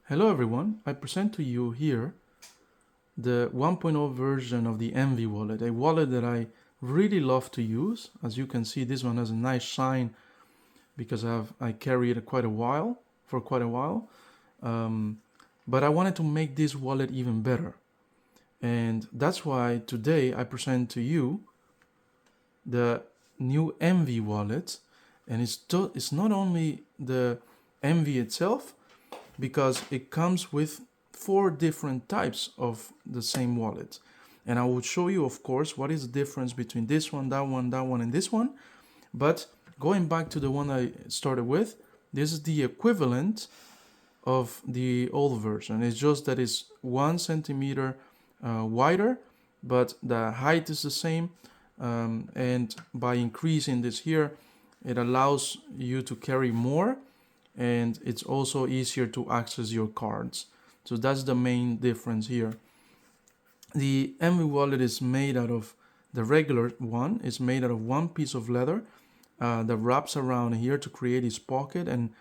Hello everyone, I present to you here the 1.0 version of the Envi wallet, a wallet that I really love to use. As you can see, this one has a nice shine because I carry it for quite a while. But I wanted to make this wallet even better. And that's why today I present to you the new Envi wallet. And it's not only the Envi itself, because it comes with 4 different types of the same wallet. And I will show you, of course, what is the difference between this one, that one, and this one. But going back to the one I started with, this is the equivalent of the old version. It's just that it's 1 centimeter wider, but the height is the same. And by increasing this here, it allows you to carry more, and it's also easier to access your cards. So that's the main difference here. The Envi wallet is made out of, the regular one is made out of 1 piece of leather that wraps around here to create this pocket and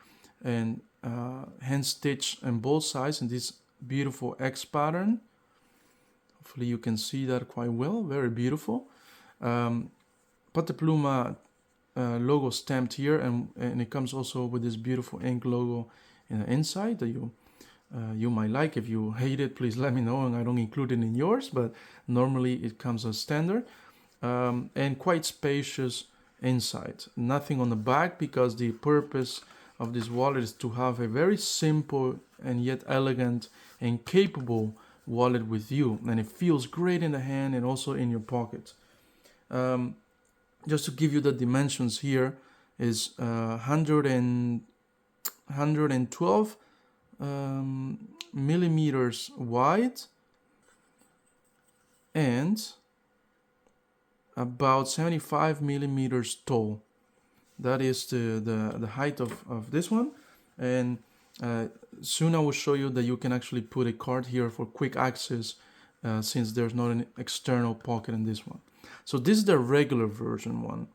hand stitched on both sides in this beautiful X pattern. Hopefully you can see that quite well, very beautiful. Patepluma logo stamped here, and it comes also with this beautiful ink logo in the inside that you might like. If you hate it, please let me know and I don't include it in yours, but normally it comes as standard. And quite spacious inside. Nothing on the back, because the purpose of this wallet is to have a very simple and yet elegant and capable wallet with you, and it feels great in the hand and also in your pocket. Just to give you the dimensions here, is 112 millimeters wide and about 75 millimeters tall. That is the height of this one. And soon I will show you that you can actually put a card here for quick access, since there's not an external pocket in this one. So this is the regular version one.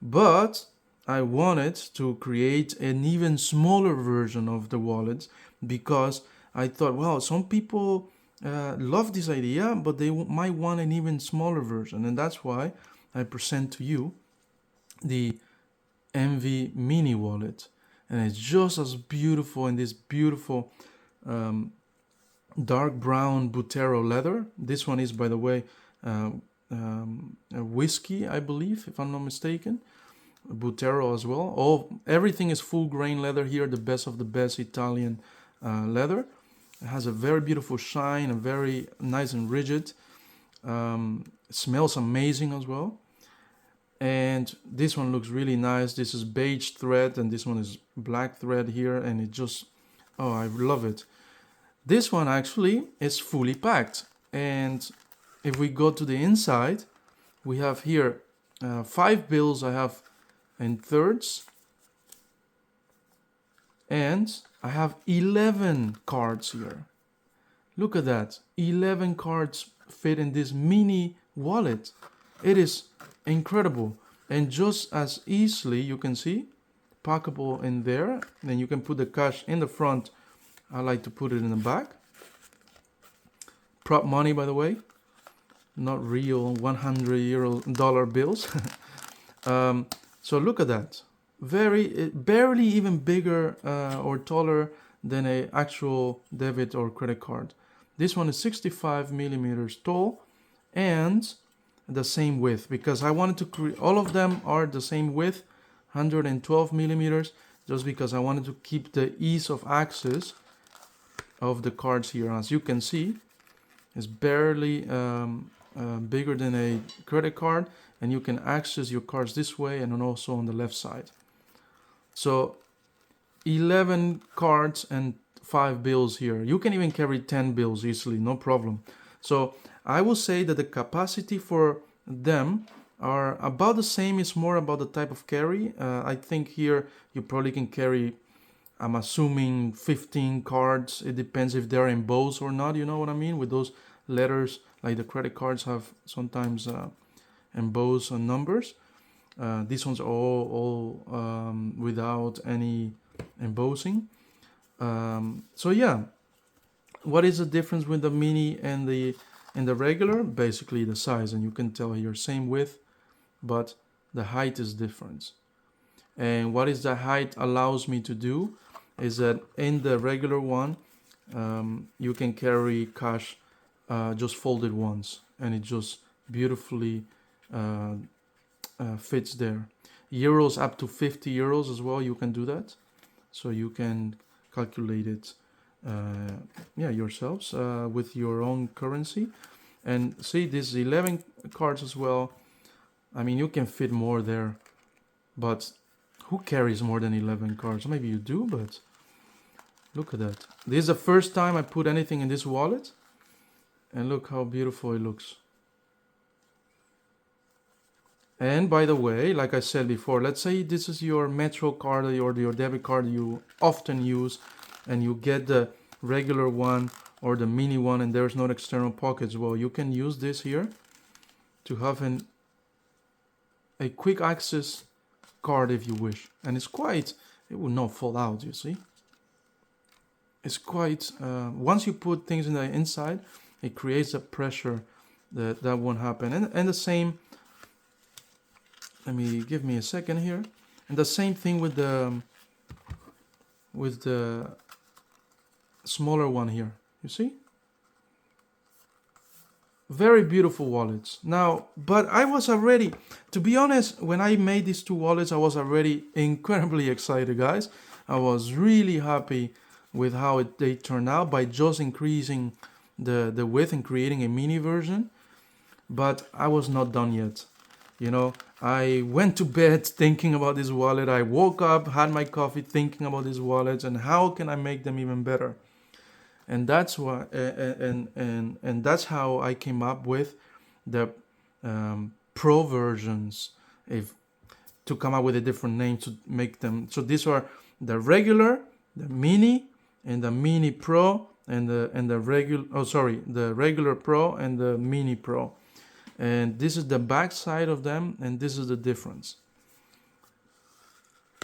But I wanted to create an even smaller version of the wallet, because I thought, well, some people love this idea, but they might want an even smaller version. And that's why I present to you the Envi mini wallet. And it's just as beautiful in this beautiful dark brown Butero leather. This one is, by the way, a whiskey, I believe, if I'm not mistaken. Butero as well. Everything is full grain leather here, the best of the best Italian leather. It has a very beautiful shine and very nice and rigid. It smells amazing as well. And this one looks really nice. This is beige thread and this one is black thread here, and it just, oh, I love it. This one actually is fully packed, and if we go to the inside, we have here 5 bills I have in thirds, and I have 11 cards here. Look at that, 11 cards fit in this mini wallet. It is incredible, and just as easily, you can see, packable in there. Then you can put the cash in the front. I like to put it in the back. Prop money, by the way, not real $100 bills. So look at that, barely even bigger or taller than an actual debit or credit card. This one is 65 millimeters tall and the same width, because I wanted to create, all of them are the same width, 112 millimeters, just because I wanted to keep the ease of access of the cards here. As you can see, it's barely bigger than a credit card, and you can access your cards this way and also on the left side. So 11 cards and 5 bills here. You can even carry 10 bills easily, no problem. So I will say that the capacity for them are about the same. It's more about the type of carry. I think here you probably can carry, I'm assuming, 15 cards. It depends if they're embossed or not, you know what I mean, with those letters, like the credit cards have sometimes embossed numbers. These ones are all without any embossing. So yeah, what is the difference with the mini and the regular? Basically the size, and you can tell here same width, but the height is different. And what is the height allows me to do is that in the regular one, you can carry cash just folded once, and it just beautifully uh, fits there. Euros up to 50 euros as well, you can do that. So you can calculate it yeah, yourselves with your own currency. And see, this 11 cards as well. I mean, you can fit more there, but who carries more than 11 cards? Maybe you do, but look at that. This is the first time I put anything in this wallet, and look how beautiful it looks. And by the way, like I said before, let's say this is your Metro card or your debit card you often use, and you get the regular one or the mini one and there's no external pockets. Well, you can use this here to have a quick access card if you wish. And it's quite, it will not fall out, you see. It's quite, once you put things in the inside, it creates a pressure that won't happen. And the same, give me a second here. And the same thing with the smaller one here, you see? Very beautiful wallets. Now, but I was already, to be honest, when I made these two wallets, I was already incredibly excited, guys. I was really happy with how they turned out by just increasing the width and creating a mini version. But I was not done yet. You know, I went to bed thinking about this wallet. I woke up, had my coffee, thinking about these wallets and how can I make them even better. And that's why, and that's how I came up with the pro versions, to come up with a different name to make them. So these are the regular, the mini, and the mini pro, and the regular. Oh, sorry, the regular pro and the mini pro. And this is the back side of them, and this is the difference.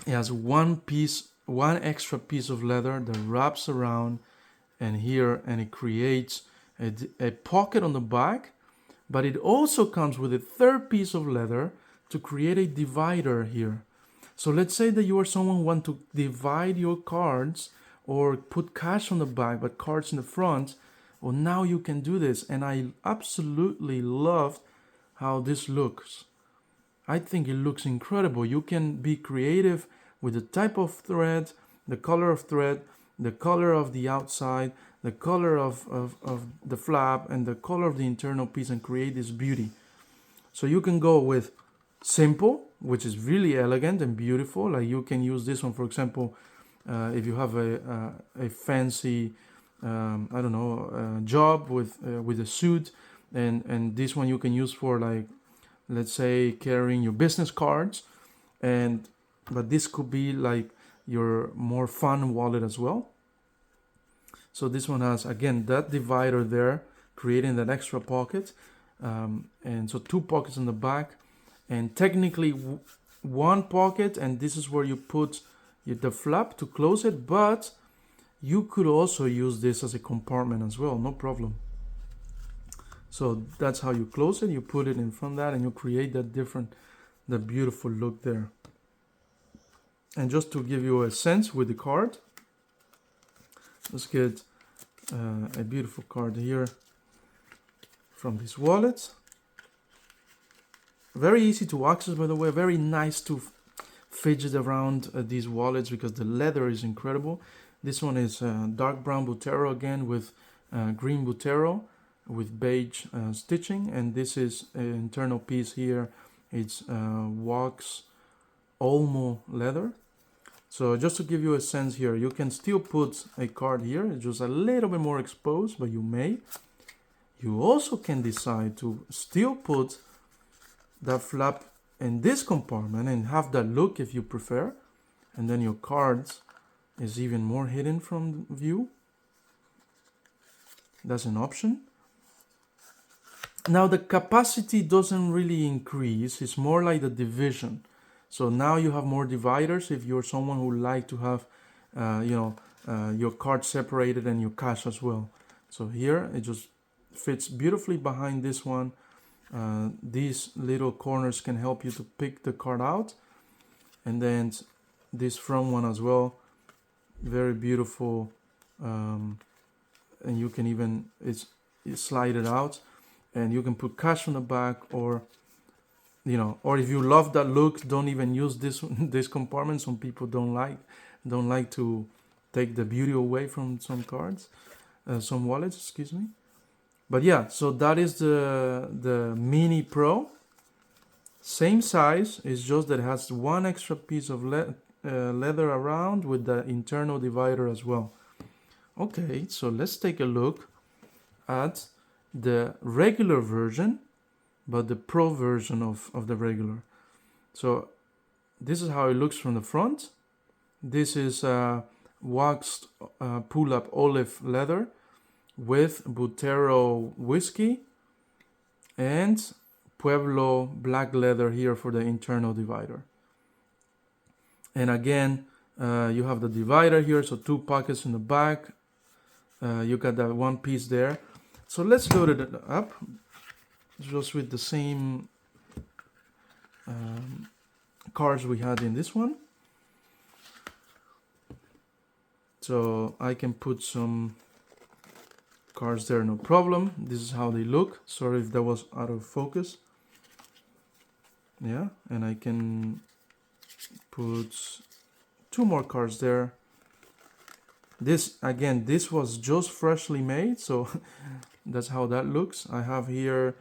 It has one extra piece of leather that wraps around and here, and it creates a pocket on the back, but it also comes with a third piece of leather to create a divider here. So let's say that you are someone who want to divide your cards or put cash on the back but cards in the front. Well, now you can do this, and I absolutely love how this looks. I think it looks incredible. You can be creative with the type of thread, the color of thread, the color of the outside, the color of the flap, and the color of the internal piece, and create this beauty. So you can go with simple, which is really elegant and beautiful. Like you can use this one, for example, if you have a fancy, I don't know, job with a suit, and this one you can use for, like, let's say, carrying your business cards, but this could be like your more fun wallet as well. So this one has, again, that divider there, creating that extra pocket, and so two pockets in the back, and technically one pocket, and this is where you put the flap to close it, but you could also use this as a compartment as well, no problem. So that's how you close it. You put it in front of that, and you create that beautiful look there. And just to give you a sense with the card, let's get a beautiful card here from this wallet. Very easy to access, by the way. Very nice to fidget around these wallets because the leather is incredible. This one is dark brown butero again with green butero with beige stitching, and this is an internal piece here. It's wax Olmo leather. So just to give you a sense here, you can still put a card here. It's just a little bit more exposed, but you may. You also can decide to still put that flap in this compartment and have that look if you prefer. And then your cards is even more hidden from view. That's an option. Now the capacity doesn't really increase. It's more like the division. So now you have more dividers if you're someone who like to have, your card separated and your cash as well. So here it just fits beautifully behind this one. These little corners can help you to pick the card out, and then this front one as well, very beautiful. And you can even slide it out, and you can put cash on the back, or or if you love that look, don't even use this this compartment. Some people don't like to take the beauty away from some cards, some wallets, excuse me. But yeah, so that is the Mini Pro. Same size, it's just that it has one extra piece of leather around with the internal divider as well. Okay, so let's take a look at the regular version, but the Pro version of the regular. So this is how it looks from the front. This is waxed pull-up olive leather with Butero whiskey and Pueblo black leather here for the internal divider. And again, you have the divider here, so 2 pockets in the back. You got that one piece there. So let's load it up just with the same cards we had in this one. So I can put some cards there, no problem. This is how they look. Sorry if that was out of focus. Yeah, and I can put 2 more cards there. This, again, this was just freshly made, so that's how that looks. I have here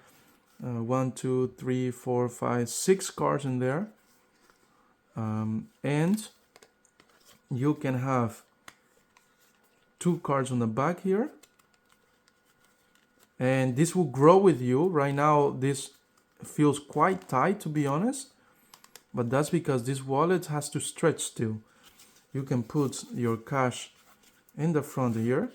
1, 2, 3, 4, 5, 6 cards in there. And you can have 2 cards on the back here. And this will grow with you. Right now, this feels quite tight, to be honest. But that's because this wallet has to stretch still. You can put your cash in the front here,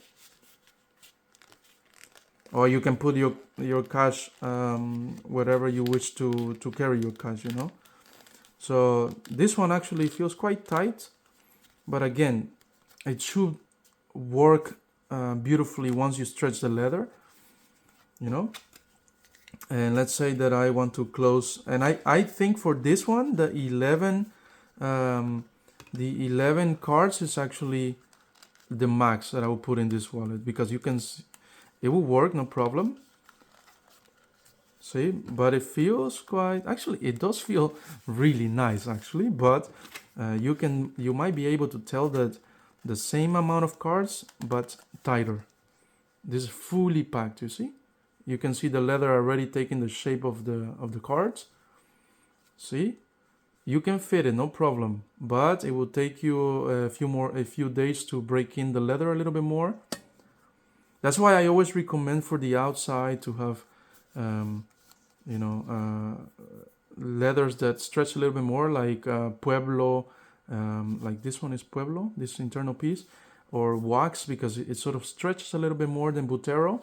or you can put your cash wherever you wish to carry your cash, So this one actually feels quite tight, but again, it should work beautifully once you stretch the leather, And let's say that I want to close, and I think for this one, the 11 cards is actually the max that I will put in this wallet, because you can see, it will work, no problem. See, but it feels actually it does feel really nice actually, but you might be able to tell that the same amount of cards but tighter. This is fully packed, you see? You can see the leather already taking the shape of the cards. See? You can fit it, no problem, but it will take you a few days to break in the leather a little bit more. That's why I always recommend for the outside to have, leathers that stretch a little bit more, like Pueblo, like this one is Pueblo, this internal piece, or wax, because it sort of stretches a little bit more than Butero.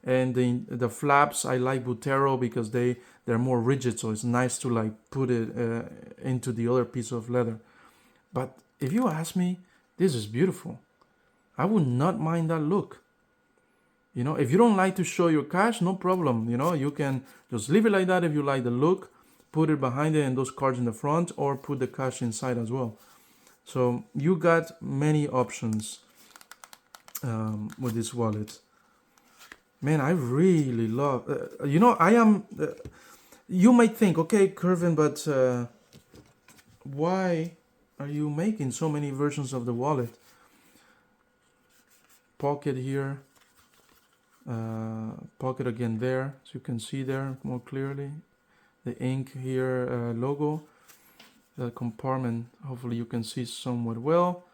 And the flaps, I like Butero because they're more rigid, so it's nice to like put it into the other piece of leather. But if you ask me, this is beautiful. I would not mind that look. If you don't like to show your cash, no problem. You can just leave it like that if you like the look, put it behind it and those cards in the front, or put the cash inside as well. So you got many options with this wallet. Man, I really love, I am, you might think, okay, Kervin, but why are you making so many versions of the wallet? Pocket here, pocket again there, so you can see there more clearly. The ink here, logo, the compartment, hopefully you can see somewhat well.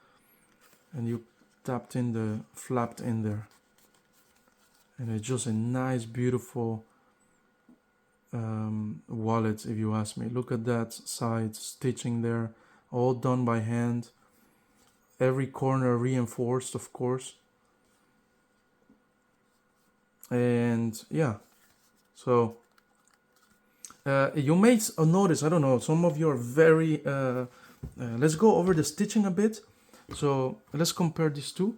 And you tapped in the, flapped in there. And it's just a nice, beautiful wallet, if you ask me. Look at that side stitching there, all done by hand. Every corner reinforced, of course. And yeah, so you may notice, I don't know, some of you are very, let's go over the stitching a bit. So let's compare these two.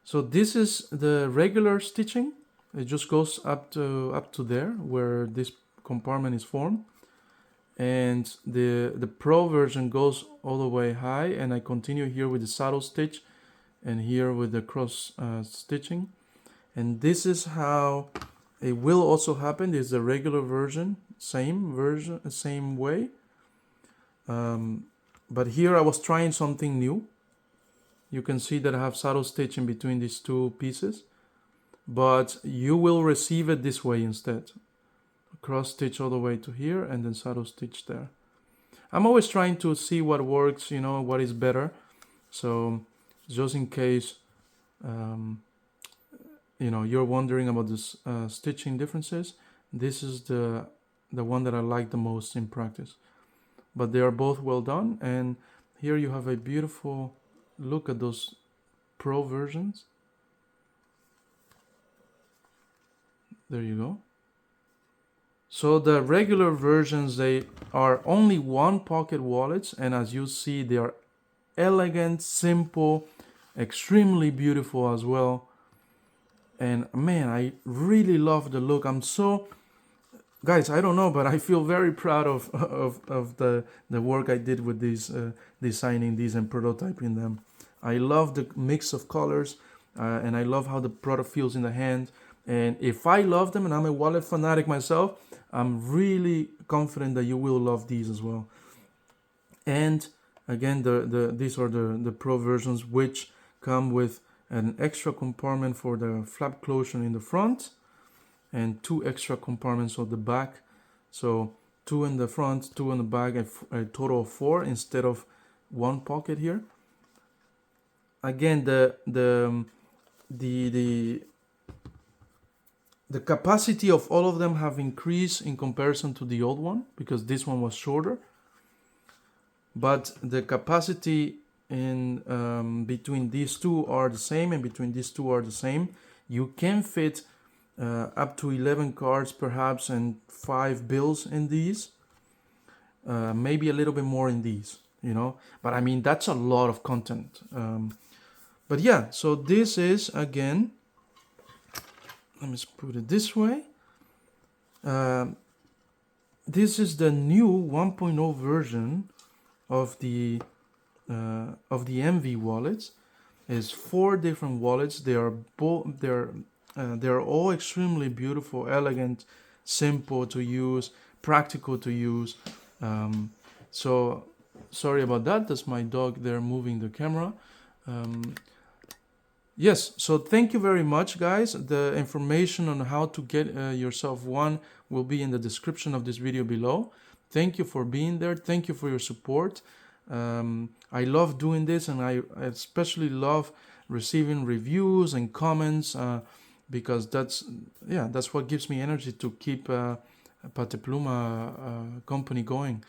So this is the regular stitching. It just goes up to there where this compartment is formed. And the Pro version goes all the way high, and I continue here with the saddle stitch and here with the cross stitching. And this is how it will also happen. This is the regular version, same way. But here I was trying something new. You can see that I have saddle stitch in between these two pieces, but you will receive it this way instead. Cross stitch all the way to here and then saddle stitch there. I'm always trying to see what works, you know, what is better. So just in case, you know, you're wondering about this stitching differences, this is the one that I like the most in practice. But they are both well done, and here you have a beautiful look at those Pro versions. There you go. So the regular versions, they are only one pocket wallets, and as you see, they are elegant, simple, extremely beautiful as well. And man, I really love the look. I'm so, guys, I don't know, but I feel very proud of the work I did with these, designing these and prototyping them. I love the mix of colors, and I love how the product feels in the hand. And if I love them, and I'm a wallet fanatic myself, I'm really confident that you will love these as well. And again, these are the Pro versions, which come with an extra compartment for the flap closure in the front and 2 extra compartments on the back. So 2 in the front, 2 in the back, a total of 4 instead of 1 pocket here. Again, the capacity of all of them have increased in comparison to the old one because this one was shorter. But the capacity in between these two are the same, and between these two are the same. You can fit up to 11 cards perhaps and 5 bills in these. Maybe a little bit more in these, you know. But I mean, that's a lot of content. But yeah, so this is, again, let me just put it this way. This is the new 1.0 version of the Envi wallets. It's 4 different wallets. They are they're all extremely beautiful, elegant, simple to use, practical to use. So sorry about that. That's my dog there moving the camera. Yes, so thank you very much, guys. The information on how to get yourself one will be in the description of this video below. Thank you for being there. Thank you for your support. I love doing this, and I especially love receiving reviews and comments because that's what gives me energy to keep Patepluma company going.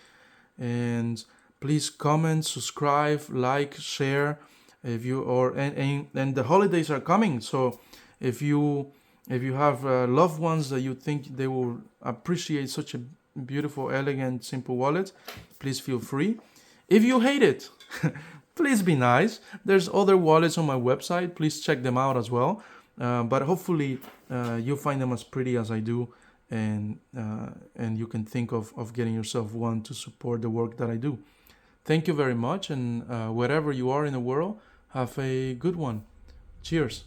And please comment, subscribe, like, share. If you and the holidays are coming, so if you have loved ones that you think they will appreciate such a beautiful, elegant, simple wallet, please feel free. If you hate it, please be nice. There's other wallets on my website. Please check them out as well. But hopefully you find them as pretty as I do, and you can think of getting yourself one to support the work that I do. Thank you very much, and wherever you are in the world, have a good one. Cheers.